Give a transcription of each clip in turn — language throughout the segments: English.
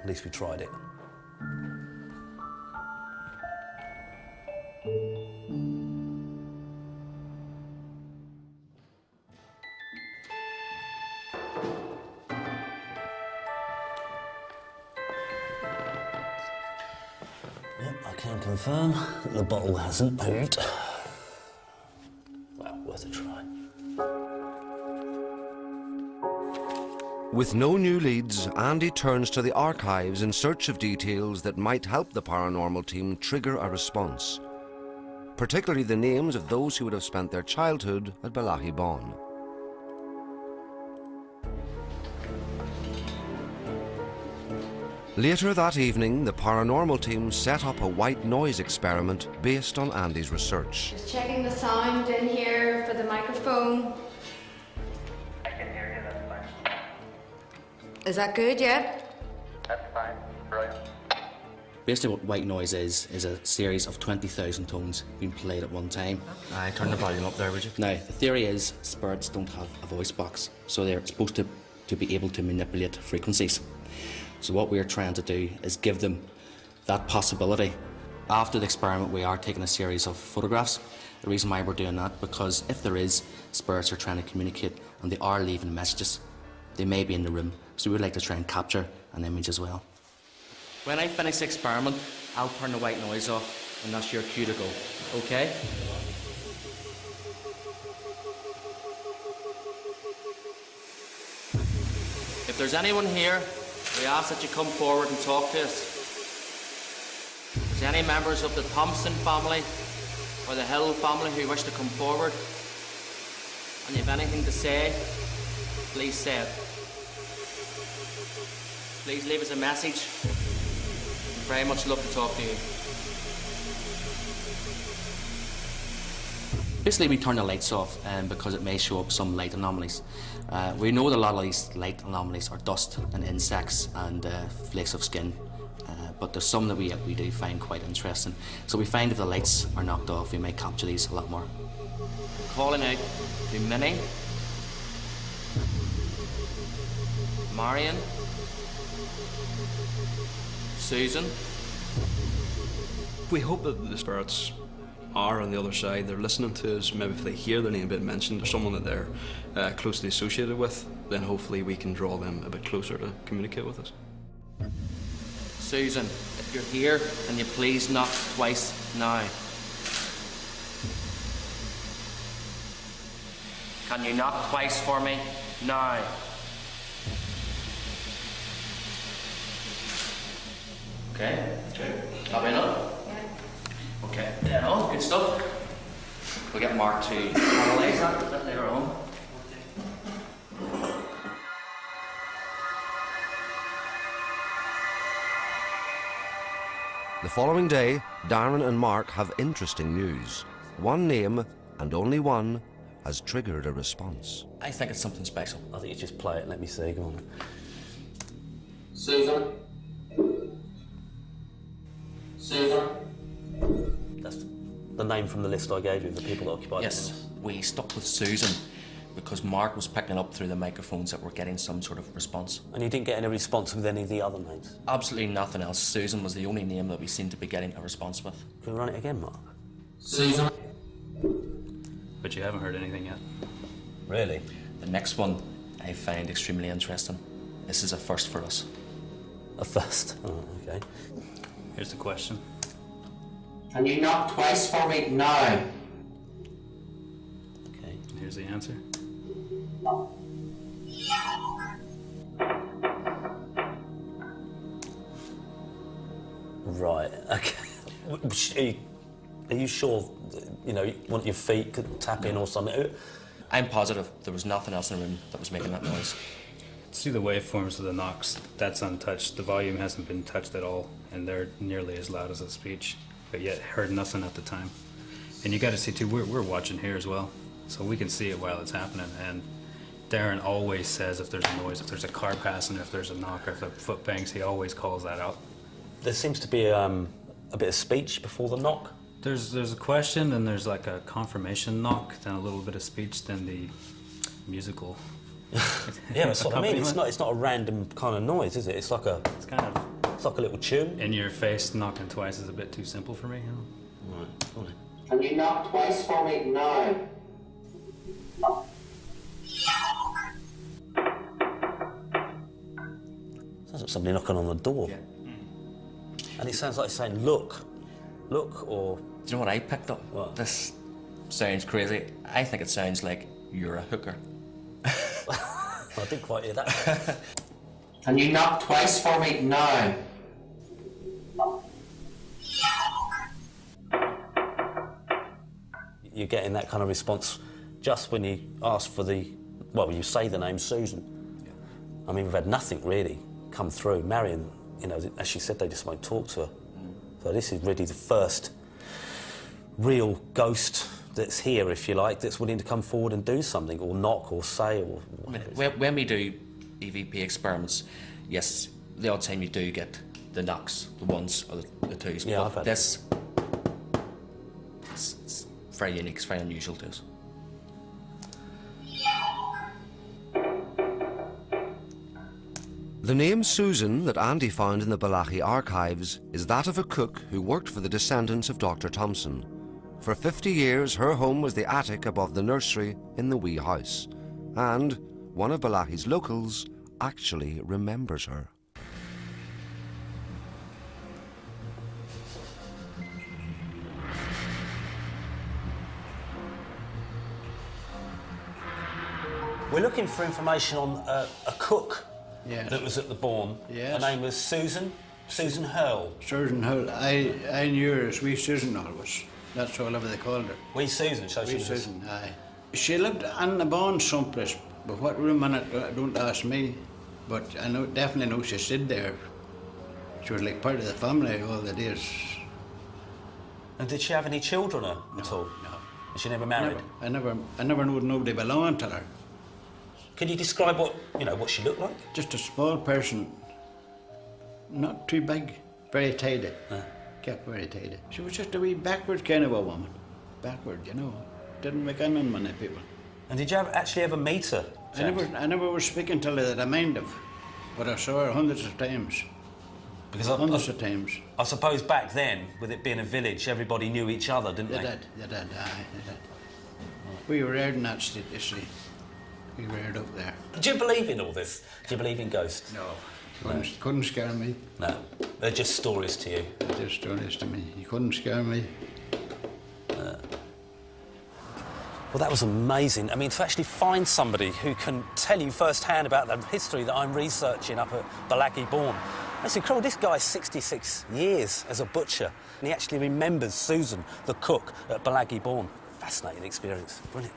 At least we tried it. Yep, I can confirm that the bottle hasn't moved. Well, worth a try. With no new leads, Andy turns to the archives in search of details that might help the paranormal team trigger a response, particularly the names of those who would have spent their childhood at Ballyhibon. Later that evening, the paranormal team set up a white noise experiment based on Andy's research. Just checking the sound in here for the microphone. I can hear you, that's fine. Is that good yet? That's fine, brilliant. Basically what white noise is a series of 20,000 tones being played at one time. Aye, turn the volume up there, would you? Now, the theory is spirits don't have a voice box, so they're supposed to be able to manipulate frequencies. So what we're trying to do is give them that possibility. After the experiment, we are taking a series of photographs. The reason why we're doing that, because if there is spirits are trying to communicate and they are leaving messages, they may be in the room. So we'd like to try and capture an image as well. When I finish the experiment, I'll turn the white noise off, and that's your cue to go, okay? If there's anyone here, we ask that you come forward and talk to us. If there's any members of the Thompson family or the Hill family who wish to come forward and you have anything to say, please say it. Please leave us a message. We'd very much love to talk to you. Basically, we turn the lights off because it may show up some light anomalies. We know that a lot of these light anomalies are dust and insects and flakes of skin, but there's some that we do find quite interesting. So we find if the lights are knocked off, we may capture these a lot more. Calling out to Minnie, Marion, Susan. We hope that the spirits are on the other side, they're listening to us. Maybe if they hear their name being mentioned or someone that they're closely associated with, then hopefully we can draw them a bit closer to communicate with us. Susan, if you're here, can you please knock twice now? Can you knock twice for me now? Okay. Have we enough? Okay, dead on, good stuff. We'll get Mark to analyse that a bit later on. The following day, Darren and Mark have interesting news. One name, and only one, has triggered a response. I think it's something special. I think you just play it and let me see, go on. Susan? Susan? That's the name from the list I gave you of the people that occupied Yes, the house. we stuck with Susan because Mark was picking up through the microphones that we're getting some sort of response. And you didn't get any response with any of the other names? Absolutely nothing else. Susan was the only name that we seemed to be getting a response with. Can we run it again, Mark? Susan? But you haven't heard anything yet. Really? The next one I find extremely interesting. This is a first for us. A first? Oh, okay. Here's the question. Can you knock twice for me now? Okay. Here's the answer. Right, okay. Are you sure, you know, you want your feet to tap in or something? I'm positive there was nothing else in the room that was making that noise. See the waveforms of the knocks, that's untouched. The volume hasn't been touched at all, and they're nearly as loud as the speech, but yet heard nothing at the time. And you got to see too, we're watching here as well, so we can see it while it's happening. And Darren always says if there's a noise, if there's a car passing, if there's a knock, or if the foot bangs, he always calls that out. There seems to be a bit of speech before the knock. There's a question, then there's like a confirmation knock, then a little bit of speech, then the musical. Yeah, that's what I mean. It's not a random kind of noise, is it? It's like a... It's kind of It's like a little tune. In your face, knocking twice is a bit too simple for me, you know? Right, go on then. Can you knock twice for me now? Sounds like somebody knocking on the door. Yeah. And it sounds like it's saying, look, or... Do you know what I picked up? What? This sounds crazy. I think it sounds like you're a hooker. I didn't quite hear that. Can you knock twice for me now? You're getting that kind of response just when you ask for the... Well, when you say the name Susan. Yeah. I mean, we've had nothing really come through. Marion, you know, as she said, they just won't talk to her. So this is really the first real ghost that's here, if you like, that's willing to come forward and do something, or knock, or say, or... I mean, when we do EVP experiments, yes, the odd time you do get the knocks, the ones or the twos. Yeah, but I've had this, it's very unique, it's very unusual to us. The name Susan that Andy found in the Balachi archives is that of a cook who worked for the descendants of Dr. Thompson. For 50 years, her home was the attic above the nursery in the wee house. And one of Balachi's locals actually remembers her. We're looking for information on a cook Yes. that was at the Bourne. Yes. Her name was Susan Hurl. Susan Hull. I knew her as Wee Susan always. That's all ever they called her. Wee Susan, so she Wee was... Susan, aye. She lived on the Bourne someplace, but what room in it, don't ask me. But I know, definitely know she stayed there. She was like part of the family all the days. And did she have any children at all? No. And she never married? I never knowed nobody belonging to her. Can you describe what she looked like? Just a small person, not too big, very tidy. Kept very tidy. She was just a wee backward kind of a woman. Backward, you know. Didn't make any money, people. And did you actually ever meet her? James? I never was speaking to her that I mind of, but I saw her hundreds of times. Because Hundreds of times. I suppose back then, with it being a village, everybody knew each other, didn't they? They did, aye, they did. We were reared in that state, you see. We were reared up there. Do you believe in all this? Do you believe in ghosts? No. Couldn't scare me. No. They're just stories to you. They're just stories to me. You couldn't scare me. Well, that was amazing. I mean, to actually find somebody who can tell you firsthand about the history that I'm researching up at Balachi Bourne. That's incredible. This guy's 66 years as a butcher, and he actually remembers Susan, the cook, at Balachi Bourne. Fascinating experience. Brilliant.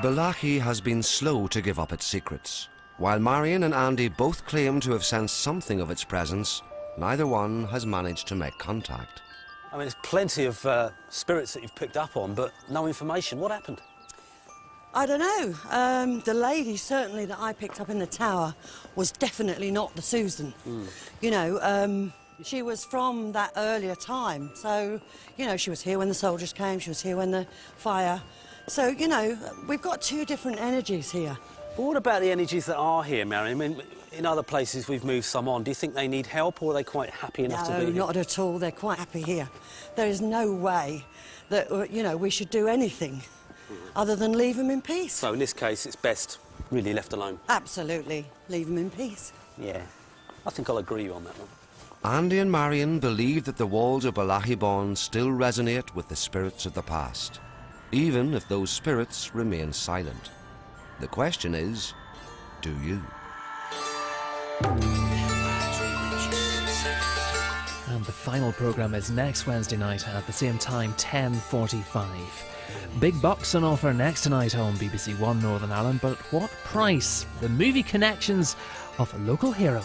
Balachi has been slow to give up its secrets. While Marion and Andy both claim to have sensed something of its presence, neither one has managed to make contact. I mean, there's plenty of spirits that you've picked up on, but no information. What happened? I don't know. The lady, certainly, that I picked up in the tower was definitely not the Susan. You know, she was from that earlier time. So, you know, she was here when the soldiers came, she was here when the fire... So, you know, we've got two different energies here. But what about the energies that are here, Marion? I mean, in other places we've moved some on. Do you think they need help, or are they quite happy enough to be here? No, not at all. They're quite happy here. There is no way that, you know, we should do anything other than leave them in peace. So in this case, it's best really left alone. Absolutely. Leave them in peace. Yeah. I think I'll agree on that one. Andy and Marion believe that the walls of Balachi Bourne still resonate with the spirits of the past, even if those spirits remain silent. The question is, do you? And the final programme is next Wednesday night at the same time, 10:45. Big bucks on offer next night on BBC One Northern Ireland, but what price? The movie connections of a local hero.